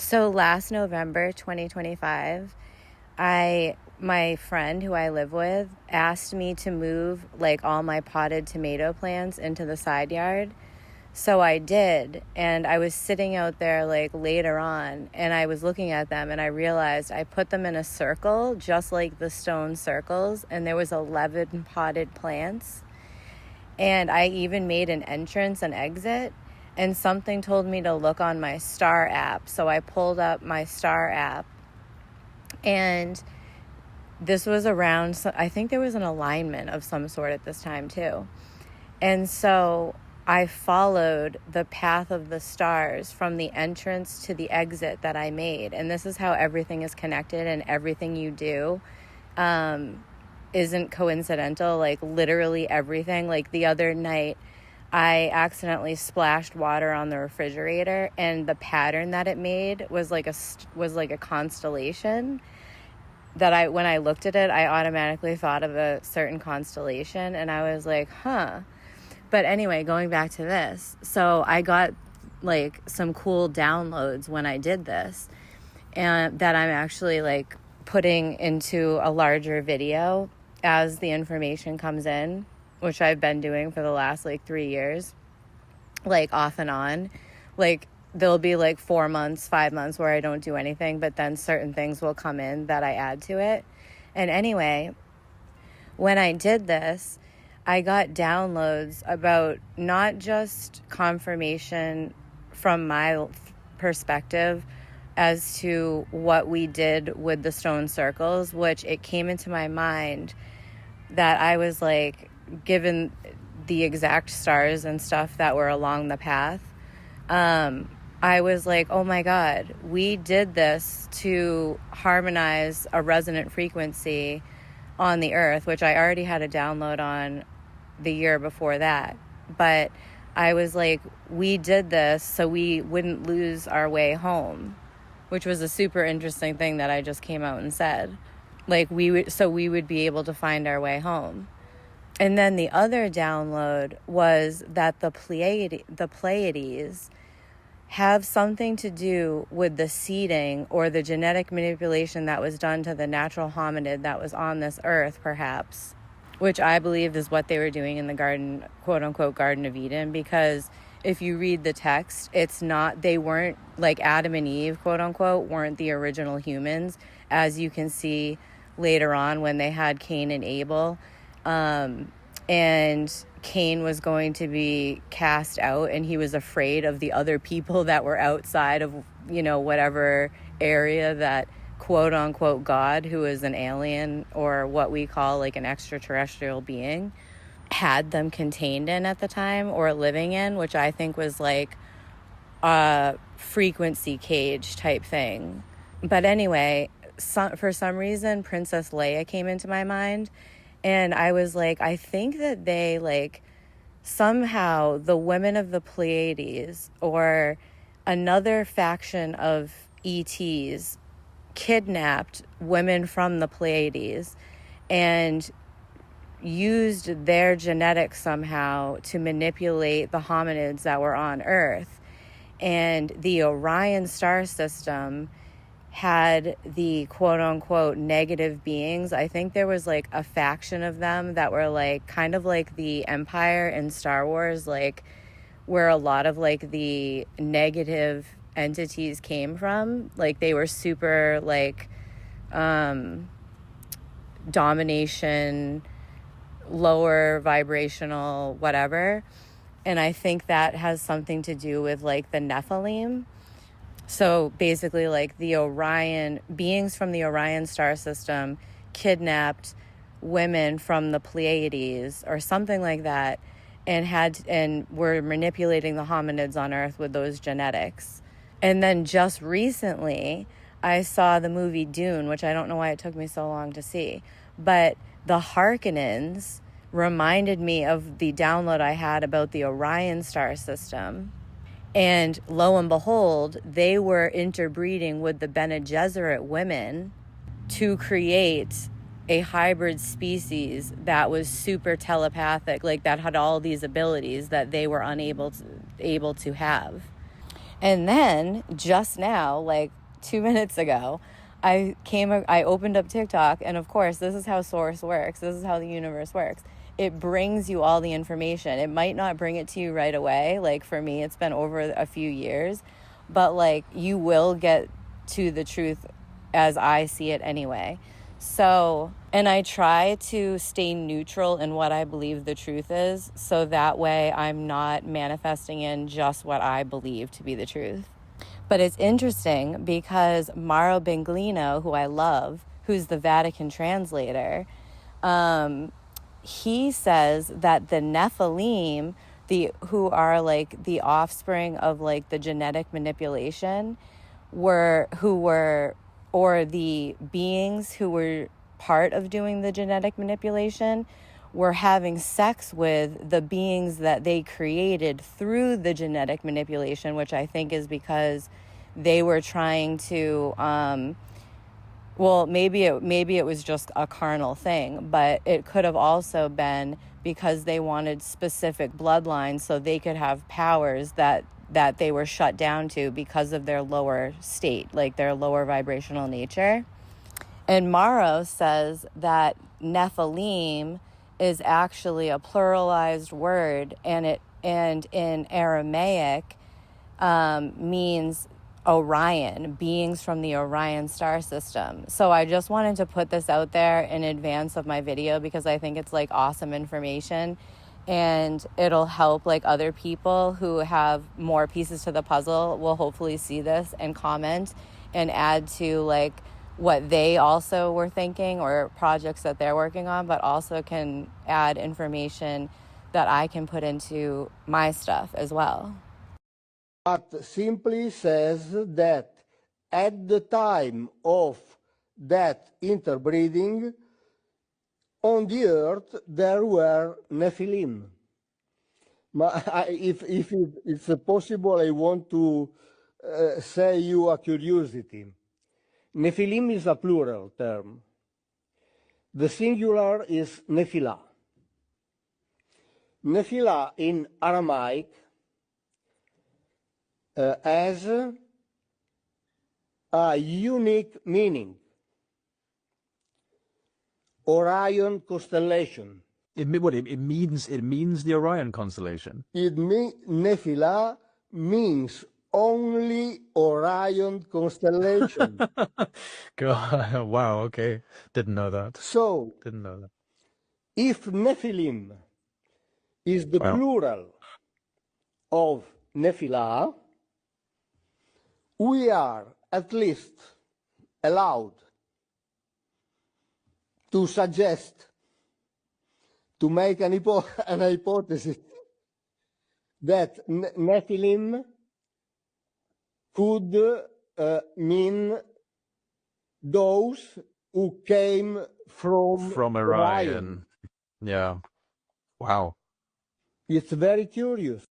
So last November 2025, my friend who I live with asked me to move like all my potted tomato plants into the side yard. So I did, and I was sitting out there like later on, and I was looking at them, and I realized I put them in a circle just like the stone circles, and there was 11 potted plants. And I even made an entrance and exit, and something told me to look on my star app. So I pulled up my star app, and this was around, I think there was an alignment of some sort at this time too. And so I followed the path of the stars from the entrance to the exit that I made. And this is how everything is connected, and everything you do isn't coincidental. Like literally everything. Like the other night, I accidentally splashed water on the refrigerator, and the pattern that it made was like a constellation. That when I looked at it, I automatically thought of a certain constellation, and I was like, huh. But anyway, going back to this, so I got like some cool downloads when I did this, and that I'm actually like putting into a larger video as the information comes in, which I've been doing for the last like 3 years, like off and on. Like there'll be like 4 months, 5 months where I don't do anything, but then certain things will come in that I add to it. And anyway, when I did this, I got downloads about not just confirmation from my perspective as to what we did with the stone circles, which it came into my mind that I was like, given the exact stars and stuff that were along the path, I was like, oh my God, we did this to harmonize a resonant frequency on the earth, which I already had a download on the year before that. But I was like, we did this so we wouldn't lose our way home, which was a super interesting thing that I just came out and said. Like we would be able to find our way home. And then the other download was that the Pleiades have something to do with the seeding or the genetic manipulation that was done to the natural hominid that was on this earth, perhaps, which I believe is what they were doing in the garden, quote unquote, Garden of Eden. Because if you read the text, they weren't like Adam and Eve, quote unquote, weren't the original humans, as you can see later on when they had Cain and Abel. And Cain was going to be cast out, and he was afraid of the other people that were outside of, whatever area that quote unquote God, who is an alien or what we call like an extraterrestrial being, had them contained in at the time or living in, which I think was like a frequency cage type thing. But anyway, for some reason, Princess Leia came into my mind. And I was like, I think that they like somehow the women of the Pleiades or another faction of ETs kidnapped women from the Pleiades and used their genetics somehow to manipulate the hominids that were on Earth. And the Orion star system had the quote-unquote negative beings. I think there was like a faction of them that were like kind of like the Empire in Star Wars, like where a lot of like the negative entities came from. Like they were super like domination, lower vibrational, whatever. And I think that has something to do with like the Nephilim. So basically like the Orion beings from the Orion star system kidnapped women from the Pleiades or something like that, and were manipulating the hominids on Earth with those genetics. And then just recently I saw the movie Dune, which I don't know why it took me so long to see, but the Harkonnens reminded me of the download I had about the Orion star system. And lo and behold, they were interbreeding with the Bene Gesserit women to create a hybrid species that was super telepathic, like that had all these abilities that they were able to have. And then just now, like 2 minutes ago, I opened up TikTok, and of course, this is how Source works. This is how the universe works. It brings you all the information. It might not bring it to you right away. Like for me, it's been over a few years, but like you will get to the truth as I see it anyway. So, and I try to stay neutral in what I believe the truth is, so that way I'm not manifesting in just what I believe to be the truth. But it's interesting because Mauro Benglino, who I love, who's the Vatican translator, he says that the Nephilim, who are like the offspring of like the genetic manipulation, or the beings who were part of doing the genetic manipulation, were having sex with the beings that they created through the genetic manipulation, which I think is because they were trying to, well, maybe it was just a carnal thing, but it could have also been because they wanted specific bloodlines so they could have powers that they were shut down to because of their lower state, like their lower vibrational nature. And Mauro says that Nephilim is actually a pluralized word, and in Aramaic means Orion, beings from the Orion star system. So I just wanted to put this out there in advance of my video because I think it's like awesome information, and it'll help like other people who have more pieces to the puzzle will hopefully see this and comment and add to like what they also were thinking or projects that they're working on, but also can add information that I can put into my stuff as well. But simply says that at the time of that interbreeding, on the earth there were Nephilim. If it's possible, I want to say you a curiosity. Nephilim is a plural term. The singular is Nephilah. Nephilah in Aramaic has a unique meaning. Orion constellation. It means the Orion constellation. Nephilah means only Orion constellation. God, wow, okay. Didn't know that. So, Didn't know that. if Nephilim is the plural of Nephilah, we are at least allowed to suggest, to make an hypothesis that Nephilim could mean those who came from Orion. Yeah. Wow. It's very curious.